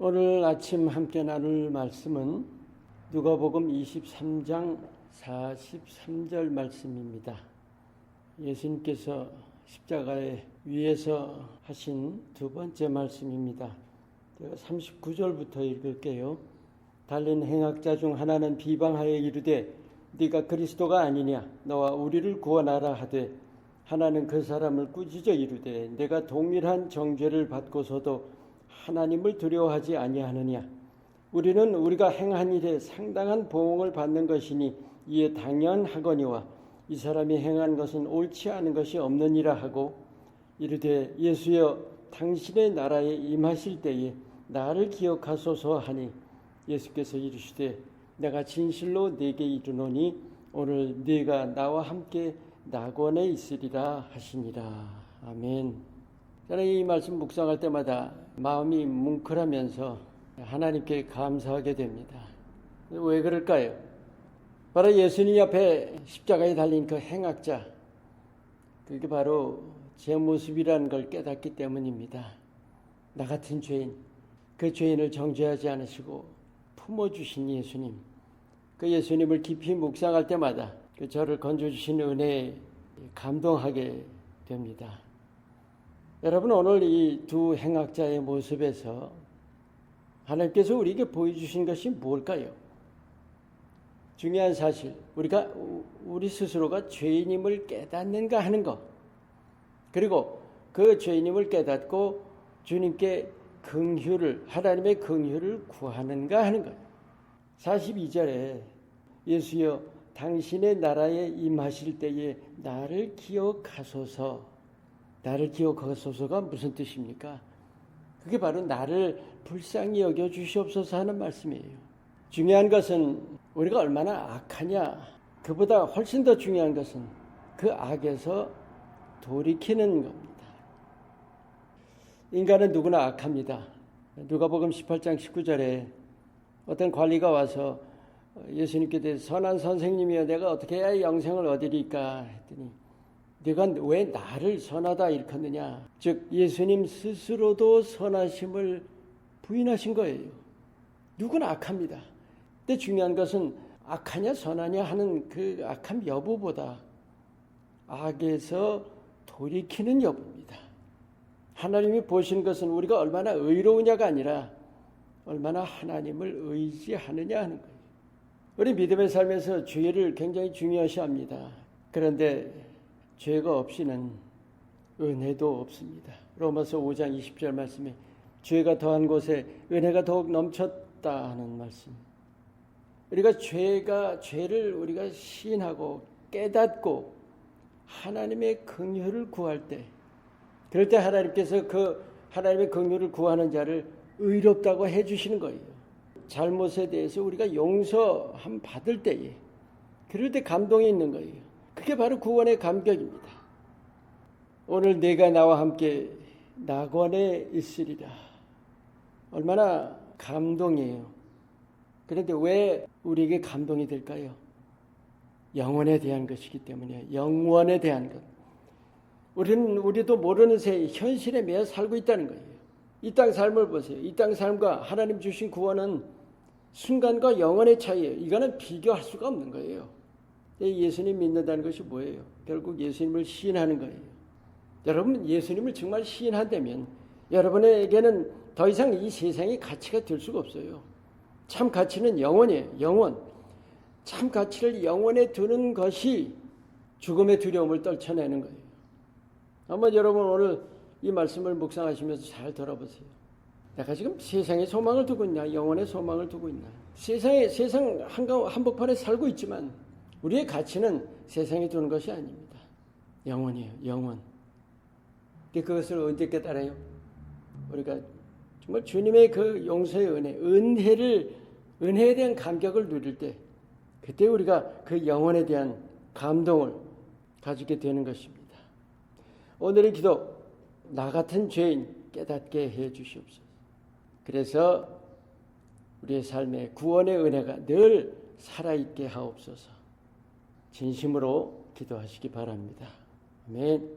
오늘 아침 함께 나눌 말씀은 누가복음 23장 43절 말씀입니다. 예수님께서 십자가의 위에서 하신 두 번째 말씀입니다. 제가 39절부터 읽을게요. 달린 행악자 중 하나는 비방하여 이르되 네가 그리스도가 아니냐 너와 우리를 구원하라 하되 하나는 그 사람을 꾸짖어 이르되 내가 동일한 정죄를 받고서도 하나님을 두려워하지 아니하느냐. 우리는 우리가 행한 일에 상당한 보응을 받는 것이니 이에 당연하거니와 이 사람이 행한 것은 옳지 않은 것이 없느니라 하고 이르되 예수여 당신의 나라에 임하실 때에 나를 기억하소서 하니 예수께서 이르시되 내가 진실로 네게 이르노니 오늘 네가 나와 함께 낙원에 있으리라 하시니라. 아멘. 저는 이 말씀 묵상할 때마다 마음이 뭉클하면서 하나님께 감사하게 됩니다. 왜 그럴까요? 바로 예수님 앞에 십자가에 달린 그 행악자, 그게 바로 제 모습이라는 걸 깨닫기 때문입니다. 나 같은 죄인, 그 죄인을 정죄하지 않으시고 품어주신 예수님, 그 예수님을 깊이 묵상할 때마다 그 저를 건져주신 은혜에 감동하게 됩니다. 여러분, 오늘 이 두 행악자의 모습에서 하나님께서 우리에게 보여주신 것이 뭘까요? 중요한 사실, 우리 스스로가 죄인임을 깨닫는가 하는 것, 그리고 그 죄인임을 깨닫고 주님께 하나님의 긍휼을 구하는가 하는 거예요. 42절에 예수여 당신의 나라에 임하실 때에 나를 기억하소서가 무슨 뜻입니까? 그게 바로 나를 불쌍히 여겨 주시옵소서 하는 말씀이에요. 중요한 것은 우리가 얼마나 악하냐, 그보다 훨씬 더 중요한 것은 그 악에서 돌이키는 겁니다. 인간은 누구나 악합니다. 누가복음 18장 19절에 어떤 관리가 와서 예수님께 대해서 선한 선생님이여 내가 어떻게 해야 영생을 얻으리까 했더니 네가 왜 나를 선하다 일컫느냐. 즉 예수님 스스로도 선하심을 부인하신 거예요. 누구나 악합니다. 근데 중요한 것은 악하냐 선하냐 하는 그 악함 여부보다 악에서 돌이키는 여부입니다. 하나님이 보신 것은 우리가 얼마나 의로우냐가 아니라 얼마나 하나님을 의지하느냐 하는 거예요. 우리 믿음의 삶에서 죄를 굉장히 중요시합니다. 그런데 죄가 없이는 은혜도 없습니다. 로마서 5장 20절 말씀에 죄가 더한 곳에 은혜가 더욱 넘쳤다 하는 말씀. 우리가 죄를 우리가 시인하고 깨닫고 하나님의 긍휼을 구할 때, 그럴 때 하나님께서 그 하나님의 긍휼을 구하는 자를 의롭다고 해주시는 거예요. 잘못에 대해서 우리가 용서함 받을 때에, 그럴 때 감동이 있는 거예요. 그게 바로 구원의 감격입니다. 오늘 네가 나와 함께 낙원에 있으리라. 얼마나 감동이에요. 그런데 왜 우리에게 감동이 될까요? 영원에 대한 것이기 때문이에요. 영원에 대한 것. 우리도 모르는 새에 현실에 매여 살고 있다는 거예요. 이 땅 삶을 보세요. 이 땅 삶과 하나님 주신 구원은 순간과 영원의 차이예요. 이거는 비교할 수가 없는 거예요. 예수님 믿는다는 것이 뭐예요? 결국 예수님을 시인하는 거예요. 여러분 예수님을 정말 시인한다면 여러분에게는 더 이상 이 세상의 가치가 될 수가 없어요. 참 가치는 영원이에요. 영원. 참 가치를 영원에 두는 것이 죽음의 두려움을 떨쳐내는 거예요. 한번 여러분 오늘 이 말씀을 묵상하시면서 잘 돌아보세요. 내가 지금 세상에 소망을 두고 있나? 영원의 소망을 두고 있나? 세상 한복판에 살고 있지만 우리의 가치는 세상에 두는 것이 아닙니다. 영원이에요. 영원. 그것을 언제 깨달아요? 우리가 정말 주님의 그 용서의 은혜에 대한 감격을 누릴 때, 그때 우리가 그 영혼에 대한 감동을 가지게 되는 것입니다. 오늘의 기도, 나 같은 죄인 깨닫게 해 주시옵소서. 그래서 우리의 삶에 구원의 은혜가 늘 살아있게 하옵소서. 진심으로 기도하시기 바랍니다. 아멘.